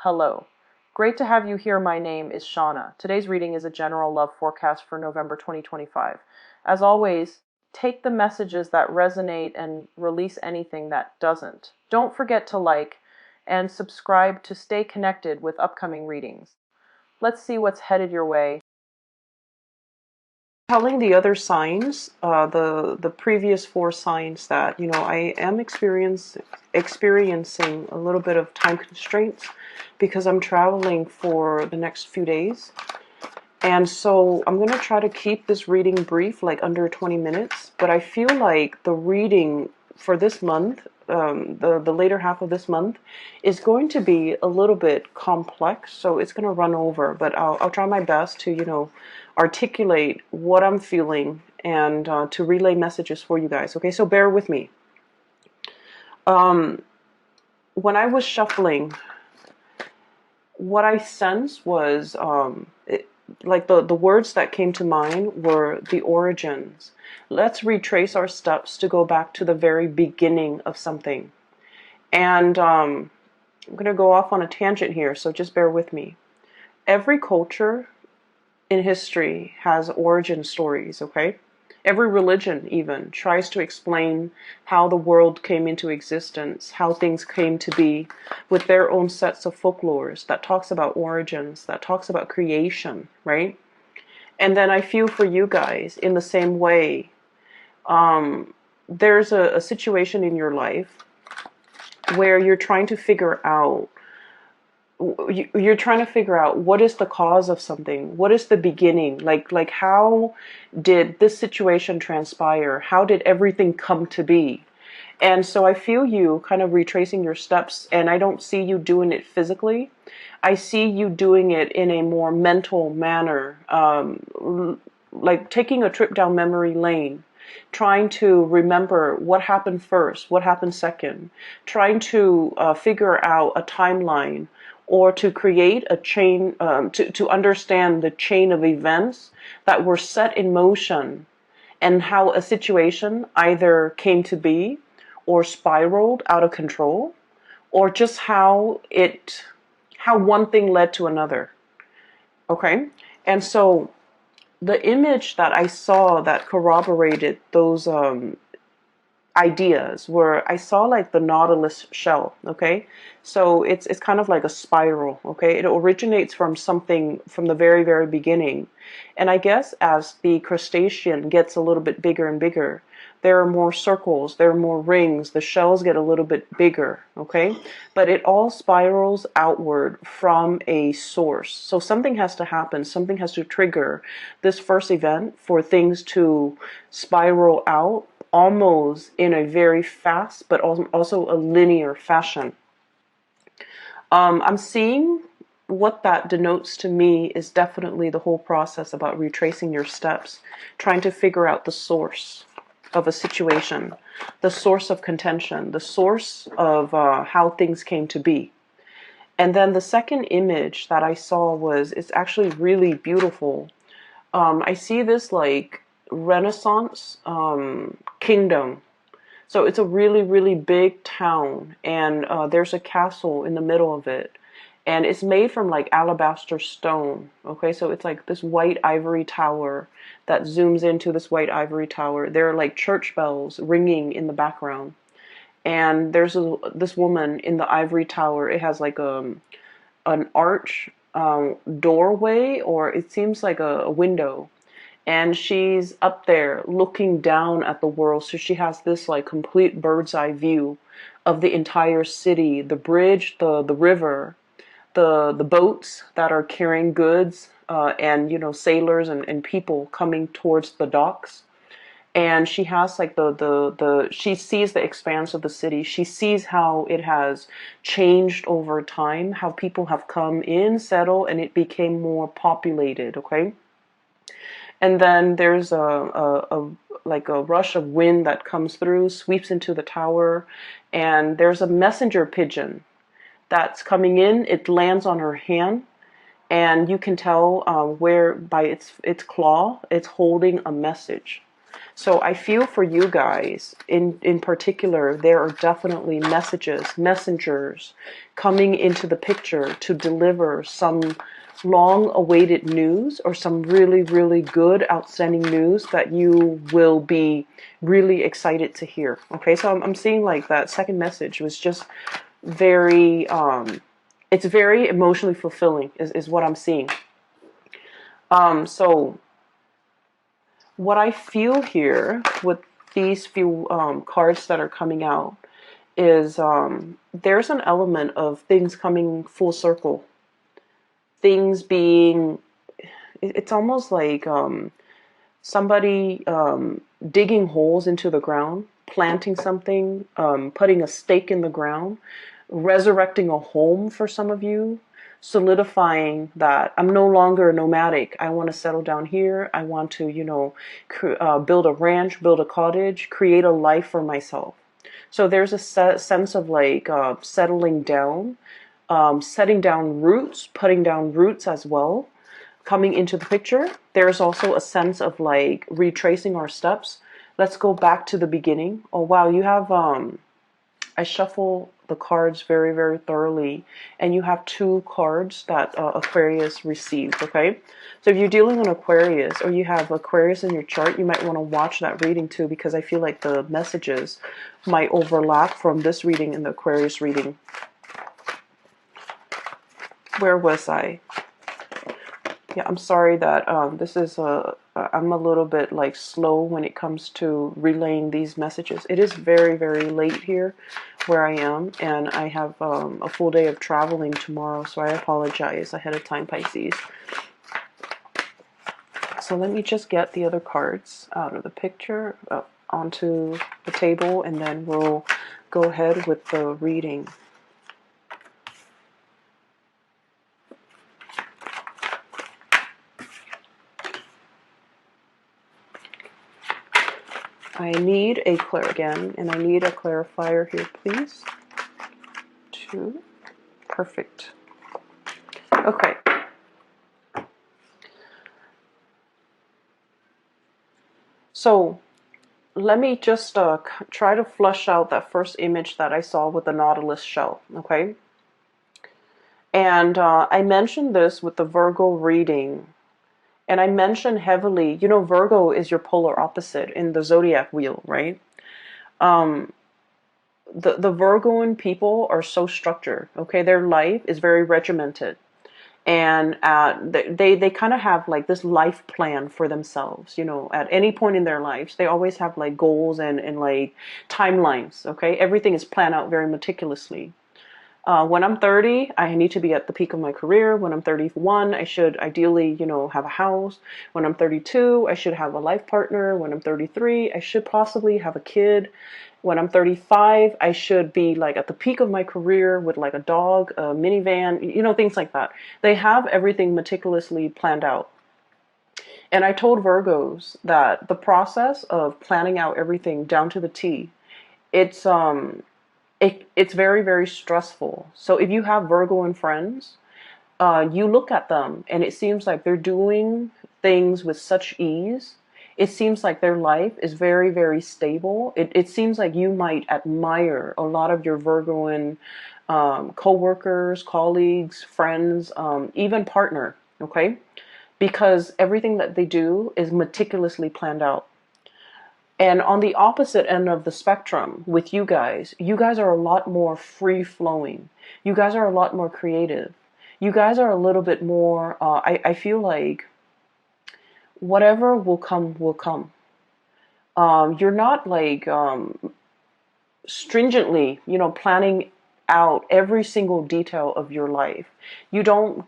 Hello. Great to have you here. My name is Shauna. Today's reading is a general love forecast for November 2025. As always, take the messages that resonate and release anything that doesn't. Don't forget to like and subscribe to stay connected with upcoming readings. Let's see what's headed your way. Telling the other signs, the previous four signs that I am experiencing a little bit of time constraints because I'm traveling for the next few days, and so I'm gonna try to keep this reading brief, like under 20 minutes. But I feel like the reading for this month, the later half of this month, is going to be a little bit complex, so it's gonna run over. But I'll try my best to articulate what I'm feeling and to relay messages for you guys. Okay, so bear with me. When I was shuffling, what I sensed was like the words that came to mind were the origins. Let's retrace our steps to go back to the very beginning of something. And I'm going to go off on a tangent here, so just bear with me. Every culture in history has origin stories, okay? Every religion even tries to explain how the world came into existence, how things came to be, with their own sets of folklores that talks about origins, that talks about creation, right? And then I feel for you guys in the same way. There's a situation in your life where you're trying to figure out what is the cause of something, what is the beginning, like how did this situation transpire, how did everything come to be. And so I feel you kind of retracing your steps, and I don't see you doing it physically. I see you doing it in a more mental manner, like taking a trip down memory lane, trying to remember what happened first, what happened second, trying to figure out a timeline, or to create a chain, to understand the chain of events that were set in motion, and how a situation either came to be or spiraled out of control, or just how one thing led to another. Okay? And so the image that I saw that corroborated those ideas where I saw like the nautilus shell. Okay, so it's kind of like a spiral. Okay, it originates from something from the very, very beginning, and I guess as the crustacean gets a little bit bigger and bigger, there are more circles, there are more rings, the shells get a little bit bigger. Okay, but it all spirals outward from a source. So something has to happen, something has to trigger this first event for things to spiral out, almost in a very fast but also a linear fashion. I'm seeing what that denotes to me is definitely the whole process about retracing your steps, trying to figure out the source of a situation, the source of contention, the source of how things came to be. And then the second image that I saw it's actually really beautiful. I see this like Renaissance kingdom. So it's a really, really big town, and there's a castle in the middle of it, and it's made from like alabaster stone. Okay, so it's like this white ivory tower that zooms into this white ivory tower. There are like church bells ringing in the background, and there's this woman in the ivory tower. It has like an arch doorway, or it seems like a window, and she's up there looking down at the world. So she has this like complete bird's eye view of the entire city, the bridge, the river, the boats that are carrying goods, and sailors and people coming towards the docks. And she has like she sees the expanse of the city. She sees how it has changed over time, how people have come in, settled, and it became more populated. Okay. And then there's like a rush of wind that comes through, sweeps into the tower, and there's a messenger pigeon that's coming in. It lands on her hand, and you can tell where by its claw, it's holding a message. So I feel for you guys in particular, there are definitely messengers coming into the picture to deliver some long awaited news or some really, really good, outstanding news that you will be really excited to hear. Okay, so I'm seeing like that second message was just very, it's very emotionally fulfilling, is what I'm seeing. So what I feel here with these few cards that are coming out is there's an element of things coming full circle. Things being, it's almost like somebody digging holes into the ground, planting something, putting a stake in the ground, resurrecting a home for some of you, solidifying that I'm no longer nomadic. I want to settle down here. I want to, build a ranch, build a cottage, create a life for myself. So there's a sense of like settling down, setting down roots, putting down roots as well, coming into the picture. There's also a sense of like retracing our steps. Let's go back to the beginning. Oh wow, you have I shuffle the cards very, very thoroughly, and you have two cards that Aquarius received, okay? So if you're dealing on Aquarius, or you have Aquarius in your chart, you might want to watch that reading too, because I feel like the messages might overlap from this reading and the Aquarius reading. Where was I? Yeah, I'm sorry that this is I'm a little bit like slow when it comes to relaying these messages. It is very, very late here where I am, and I have a full day of traveling tomorrow, so I apologize ahead of time, Pisces. So let me just get the other cards out of the picture, onto the table, and then we'll go ahead with the reading. I need a again, and I need a clarifier here, please. 2. Perfect. Okay. So let me just try to flush out that first image that I saw with the Nautilus shell, okay? And I mentioned this with the Virgo reading. And I mentioned heavily, Virgo is your polar opposite in the zodiac wheel, right? The Virgoan people are so structured, okay? Their life is very regimented. And they kind of have like this life plan for themselves, at any point in their lives. They always have like goals and like timelines, okay? Everything is planned out very meticulously. When I'm 30, I need to be at the peak of my career. When I'm 31, I should ideally, have a house. When I'm 32, I should have a life partner. When I'm 33, I should possibly have a kid. When I'm 35, I should be like at the peak of my career with like a dog, a minivan, things like that. They have everything meticulously planned out. And I told Virgos that the process of planning out everything down to the T, it's it's very, very stressful. So if you have Virgoan friends, you look at them and it seems like they're doing things with such ease. It seems like their life is very, very stable. It seems like you might admire a lot of your Virgoan co-workers, colleagues, friends, even partner, okay? Because everything that they do is meticulously planned out. And on the opposite end of the spectrum with you guys are a lot more free flowing. You guys are a lot more creative. You guys are a little bit more, I feel like whatever will come, will come. You're not like stringently, planning out every single detail of your life. You don't,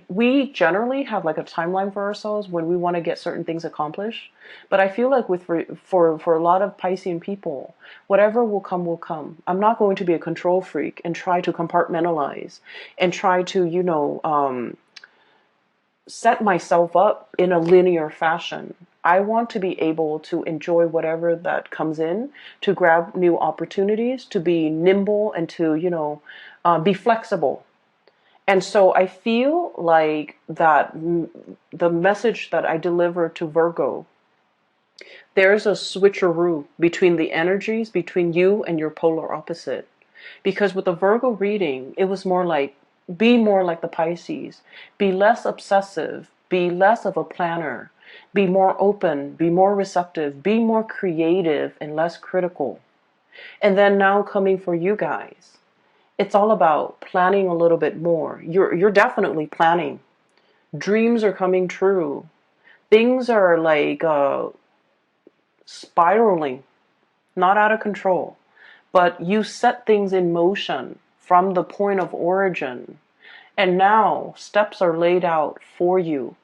we generally have like a timeline for ourselves when we want to get certain things accomplished. But I feel like for a lot of Piscean people, whatever will come, will come. I'm not going to be a control freak and try to compartmentalize and try to, set myself up in a linear fashion. I want to be able to enjoy whatever that comes in, to grab new opportunities, to be nimble, and to, be flexible. And so I feel like that the message that I deliver to Virgo There's a switcheroo between the energies between you and your polar opposite. Because with the Virgo reading, it was more like, be more like the Pisces, be less obsessive, be less of a planner, be more open, be more receptive, be more creative and less critical. And then now coming for you guys, it's all about planning a little bit more. You're definitely planning. Dreams are coming true. Things are like spiraling, not out of control, but you set things in motion from the point of origin. And now steps are laid out for you.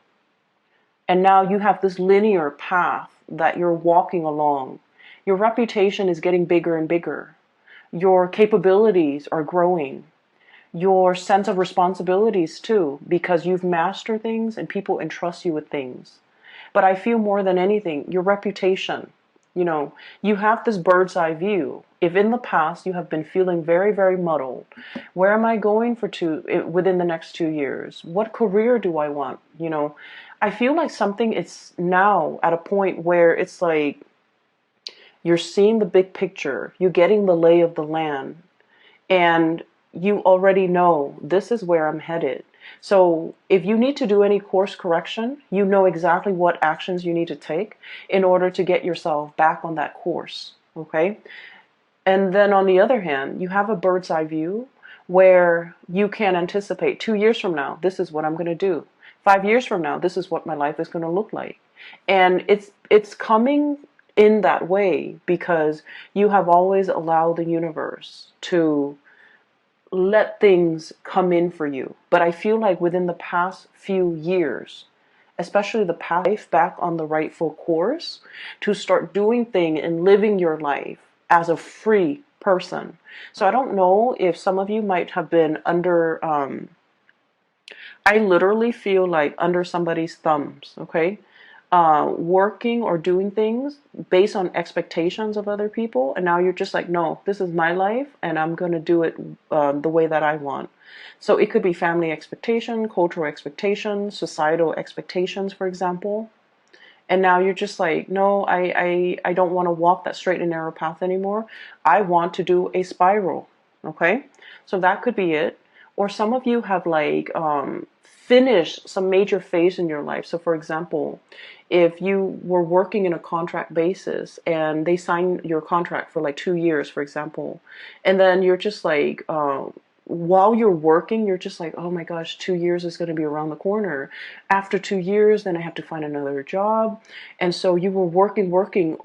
And now you have this linear path that you're walking along. Your reputation is getting bigger and bigger. Your capabilities are growing. Your sense of responsibilities too, because you've mastered things and people entrust you with things. But I feel more than anything, your reputation. You have this bird's eye view. If in the past you have been feeling very, very muddled, where am I going within the next 2 years? What career do I want? I feel like something is now at a point where it's like you're seeing the big picture, you're getting the lay of the land, and you already know this is where I'm headed. So if you need to do any course correction, you know exactly what actions you need to take in order to get yourself back on that course. Okay? And then on the other hand, you have a bird's eye view where you can anticipate 2 years from now, this is what I'm going to do. 5 years from now, this is what my life is going to look like. And it's coming in that way because you have always allowed the universe to let things come in for you. But I feel like within the past few years, especially the past life back on the rightful course, to start doing things and living your life as a free person. So I don't know if some of you might have been under, I literally feel like under somebody's thumbs, okay? Working or doing things based on expectations of other people, and now you're just like, no, this is my life and I'm going to do it the way that I want. So it could be family expectation, cultural expectations, societal expectations, for example. And now you're just like, no, I don't want to walk that straight and narrow path anymore. I want to do a spiral. Okay? So that could be it. Or some of you have like finished some major phase in your life. So for example, if you were working in a contract basis and they sign your contract for like 2 years, for example, and then you're just like, while you're working, you're just like, oh my gosh, 2 years is going to be around the corner. After 2 years, then I have to find another job. And so you were working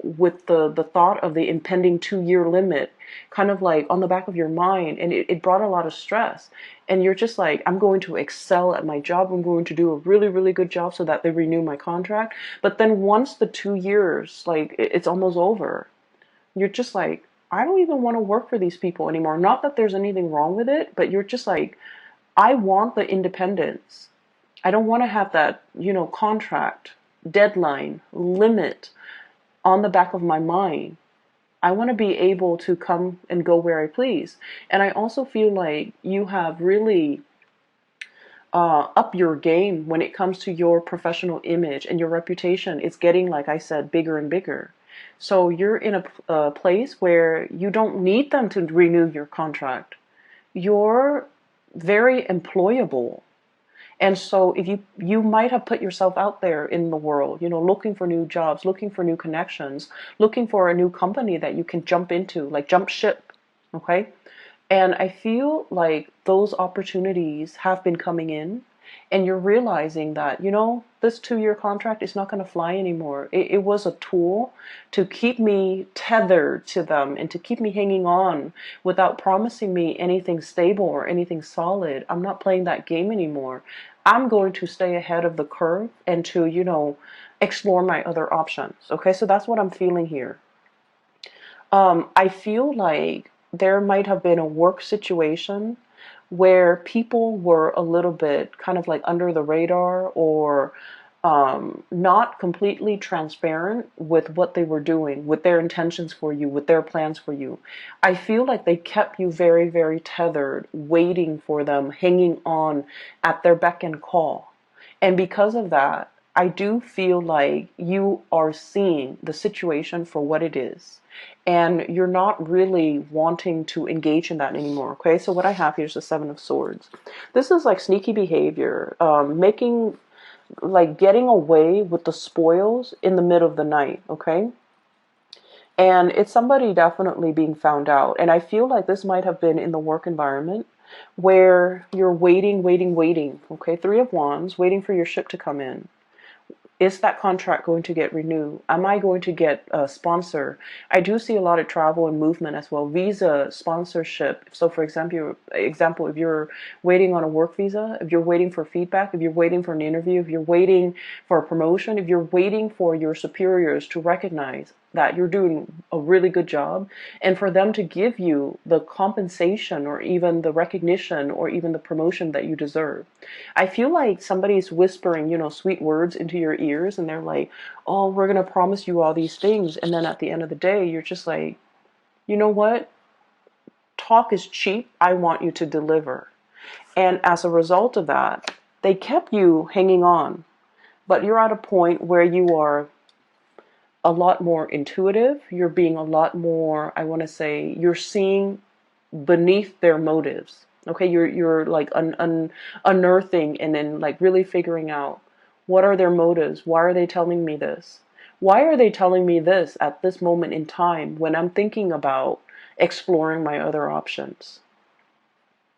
with the thought of the impending 2 year limit kind of like on the back of your mind. And it brought a lot of stress. And you're just like, I'm going to excel at my job. I'm going to do a really, really good job so that they renew my contract. But then once the 2 years, like it's almost over, you're just like, I don't even want to work for these people anymore. Not that there's anything wrong with it, but you're just like, I want the independence. I don't want to have that, contract, deadline, limit on the back of my mind. I want to be able to come and go where I please. And I also feel like you have really up your game when it comes to your professional image, and your reputation is getting, like I said, bigger and bigger. So you're in a place where you don't need them to renew your contract. You're very employable. And so if you might have put yourself out there in the world, looking for new jobs, looking for new connections, looking for a new company that you can jump into, like jump ship, okay? And I feel like those opportunities have been coming in, and you're realizing that, this 2 year contract is not going to fly anymore. It was a tool to keep me tethered to them and to keep me hanging on without promising me anything stable or anything solid. I'm not playing that game anymore. I'm going to stay ahead of the curve and to, explore my other options. Okay, so that's what I'm feeling here. I feel like there might have been a work situation where people were a little bit kind of like under the radar, or not completely transparent with what they were doing, with their intentions for you, with their plans for you. I feel like they kept you very, very tethered, waiting for them, hanging on at their beck and call. And because of that, I do feel like you are seeing the situation for what it is. And you're not really wanting to engage in that anymore. Okay, so what I have here is the Seven of Swords. This is like sneaky behavior, making, like getting away with the spoils in the middle of the night. Okay, and it's somebody definitely being found out. And I feel like this might have been in the work environment where you're waiting, waiting, waiting. Okay, Three of Wands, waiting for your ship to come in. Is that contract going to get renewed? Am I going to get a sponsor? I do see a lot of travel and movement as well. Visa sponsorship. So for example, if you're waiting on a work visa, if you're waiting for feedback, if you're waiting for an interview, if you're waiting for a promotion, if you're waiting for your superiors to recognize that you're doing a really good job and for them to give you the compensation or even the recognition or even the promotion that you deserve. I feel like somebody's whispering, sweet words into your ears and they're like, oh, we're going to promise you all these things. And then at the end of the day, you're just like, you know what? Talk is cheap. I want you to deliver. And as a result of that, they kept you hanging on. But you're at a point where you are a lot more intuitive. You're being a lot more, I want to say, you're seeing beneath their motives. Okay, you're like unearthing and then like really figuring out what are their motives. Why are they telling me this? Why are they telling me this at this moment in time when I'm thinking about exploring my other options?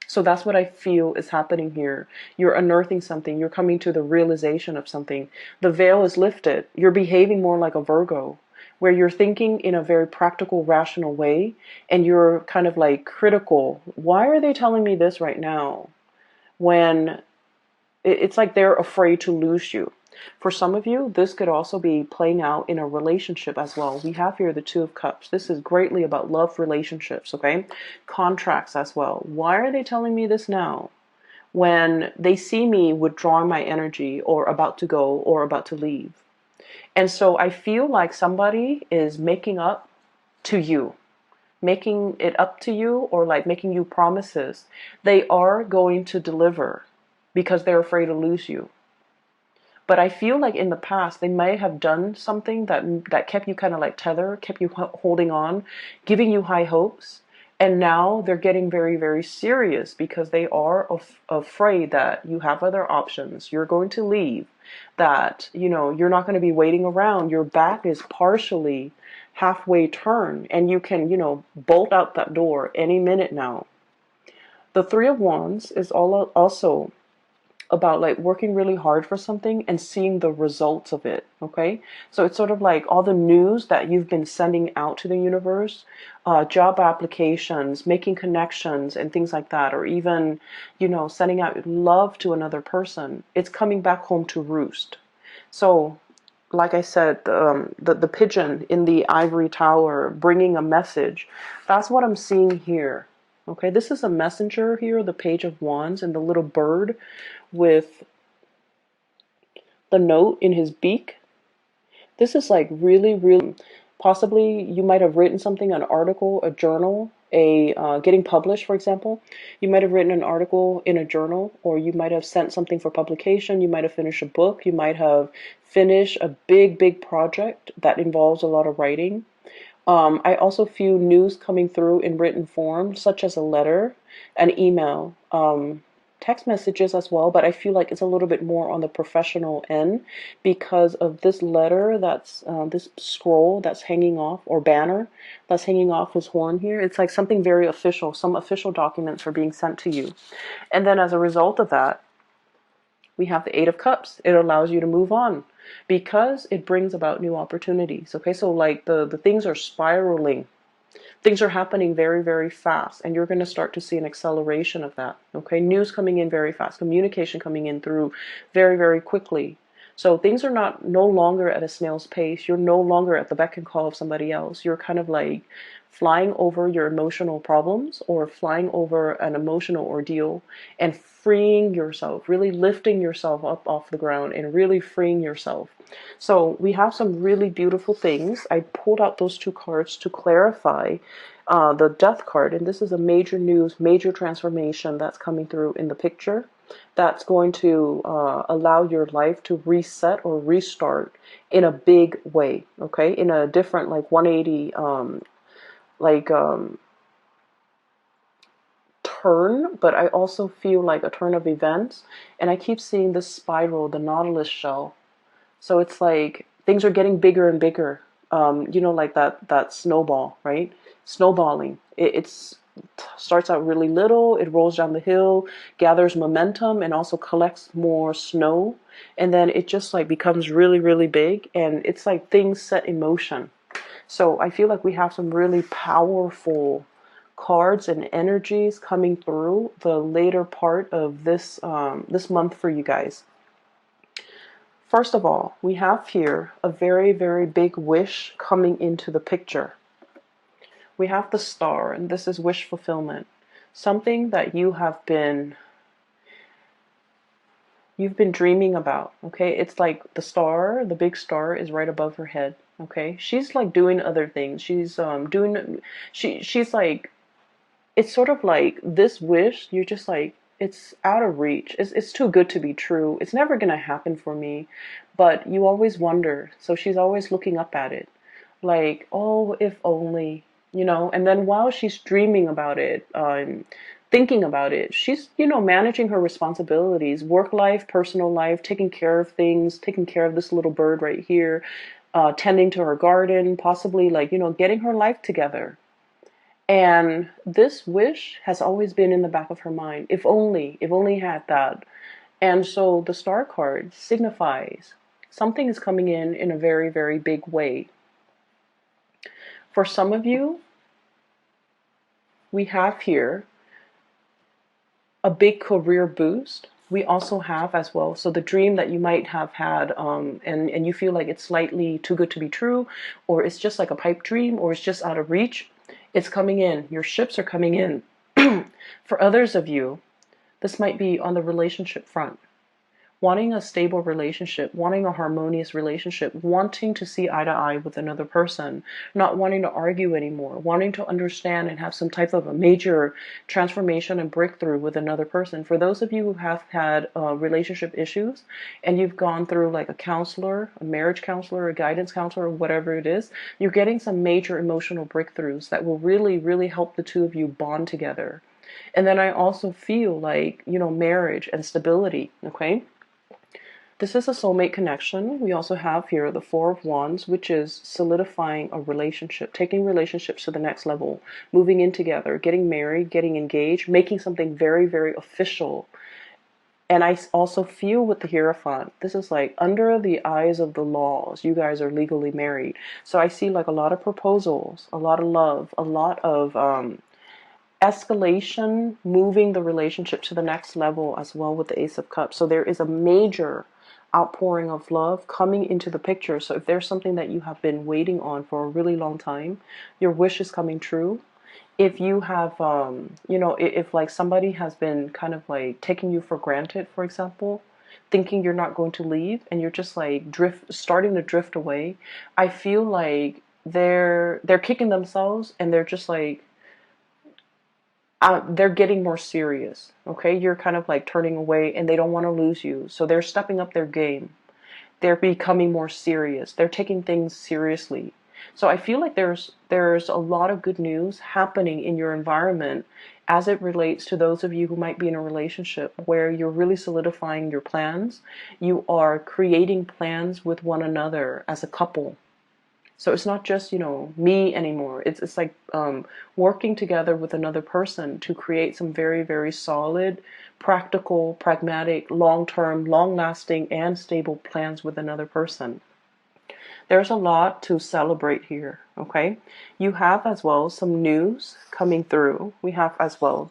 So that's what I feel is happening here. You're unearthing something. You're coming to the realization of something. The veil is lifted. You're behaving more like a Virgo, where you're thinking in a very practical, rational way, and you're kind of like critical. Why are they telling me this right now? When it's like they're afraid to lose you. For some of you, this could also be playing out in a relationship as well. We have here the Two of Cups. This is greatly about love relationships, okay? Contracts as well. Why are they telling me this now? When they see me withdrawing my energy or about to go or about to leave. And so I feel like somebody is making up to you, making it up to you, or like making you promises. They are going to deliver because they're afraid to lose you. But I feel like in the past, they may have done something that kept you kind of like tethered, kept you holding on, giving you high hopes. And now they're getting very, very serious because they are afraid that you have other options. You're going to leave, that, you're not going to be waiting around. Your back is partially halfway turned and you can, bolt out that door any minute now. The Three of Wands is also about like working really hard for something and seeing the results of it. Okay, so it's sort of like all the news that you've been sending out to the universe, job applications, making connections and things like that, or even sending out love to another person. It's coming back home to roost. So like I said, the pigeon in the ivory tower bringing a message. That's what I'm seeing here. Okay, this is a messenger here, the Page of Wands, and the little bird with the note in his beak. This is like really, really, possibly you might have written something, an article, a journal, getting published, for example. You might have written an article in a journal, or you might have sent something for publication. You might have finished a book. You might have finished a big, big project that involves a lot of writing. I also feel news coming through in written form, such as a letter, an email, text messages as well, but I feel like it's a little bit more on the professional end because of this letter that's, this scroll that's hanging off, or banner that's hanging off his horn here. It's like something very official. Some official documents are being sent to you. And then as a result of that, we have the Eight of Cups. It allows you to move on because it brings about new opportunities. Okay, so like the things are spiraling. Things are happening very, very fast, and you're going to start to see an acceleration of that. Okay, news coming in very fast, communication coming in through very, very quickly. So things are no longer at a snail's pace. You're no longer at the beck and call of somebody else. You're kind of like flying over your emotional problems or flying over an emotional ordeal and freeing yourself, really lifting yourself up off the ground and really freeing yourself. So we have some really beautiful things. I pulled out those two cards to clarify the Death card, and this is a major news, major transformation that's coming through in the picture. that's going to allow your life to reset or restart in a big way, okay? In a different, like 180, like turn, but I also feel like a turn of events. And I keep seeing this spiral, the Nautilus shell. So it's like things are getting bigger and bigger. Like that snowball, right? Snowballing. It's starts out really little, it rolls down the hill, gathers momentum, and also collects more snow. And then it just like becomes really, really big. And it's like things set in motion. So I feel like we have some really powerful cards and energies coming through the later part of this month for you guys. First of all, we have here a very, very big wish coming into the picture. We have the star, and this is wish fulfillment. Something that you've been dreaming about, okay? It's like the star, the big star is right above her head, okay? She's like doing other things. She's like, it's sort of like this wish, you're just like, it's out of reach. It's too good to be true. It's never going to happen for me. But you always wonder. So she's always looking up at it. Like, oh, if only, And then while she's dreaming about it, thinking about it, she's, managing her responsibilities, work life, personal life, taking care of things, taking care of this little bird right here, tending to her garden, possibly like, getting her life together. And this wish has always been in the back of her mind. If only had that. And so the star card signifies something is coming in a very, very big way. For some of you, we have here a big career boost. We also have as well, so the dream that you might have had, and you feel like it's slightly too good to be true, or it's just like a pipe dream, or it's just out of reach, it's coming in. Your ships are coming in. For others of you, this might be on the relationship front. Wanting a stable relationship, wanting a harmonious relationship, wanting to see eye to eye with another person, not wanting to argue anymore, wanting to understand and have some type of a major transformation and breakthrough with another person. For those of you who have had relationship issues and you've gone through like a counselor, a marriage counselor, a guidance counselor, or whatever it is, you're getting some major emotional breakthroughs that will really, really help the two of you bond together. And then I also feel like, marriage and stability, okay? This is a soulmate connection. We also have here the Four of Wands, which is solidifying a relationship, taking relationships to the next level, moving in together, getting married, getting engaged, making something very, very official. And I also feel with the Hierophant, this is like under the eyes of the laws, you guys are legally married. So I see like a lot of proposals, a lot of love, a lot of escalation, moving the relationship to the next level as well with the Ace of Cups. So there is a major outpouring of love coming into the picture. So if there's something that you have been waiting on for a really long time, your wish is coming true. If you have, if like somebody has been kind of like taking you for granted, for example, thinking you're not going to leave and you're just like starting to drift away, I feel like they're kicking themselves and they're just like, they're getting more serious, okay? You're kind of like turning away and they don't want to lose you. So they're stepping up their game. They're becoming more serious. They're taking things seriously. So I feel like there's a lot of good news happening in your environment as it relates to those of you who might be in a relationship where you're really solidifying your plans. You are creating plans with one another as a couple. So it's not just, me anymore. It's like working together with another person to create some very, very solid, practical, pragmatic, long-term, long-lasting, and stable plans with another person. There's a lot to celebrate here, okay? You have as well some news coming through. We have as well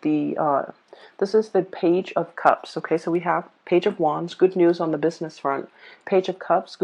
this is the Page of Cups, okay? So we have Page of Wands, good news on the business front. Page of Cups, good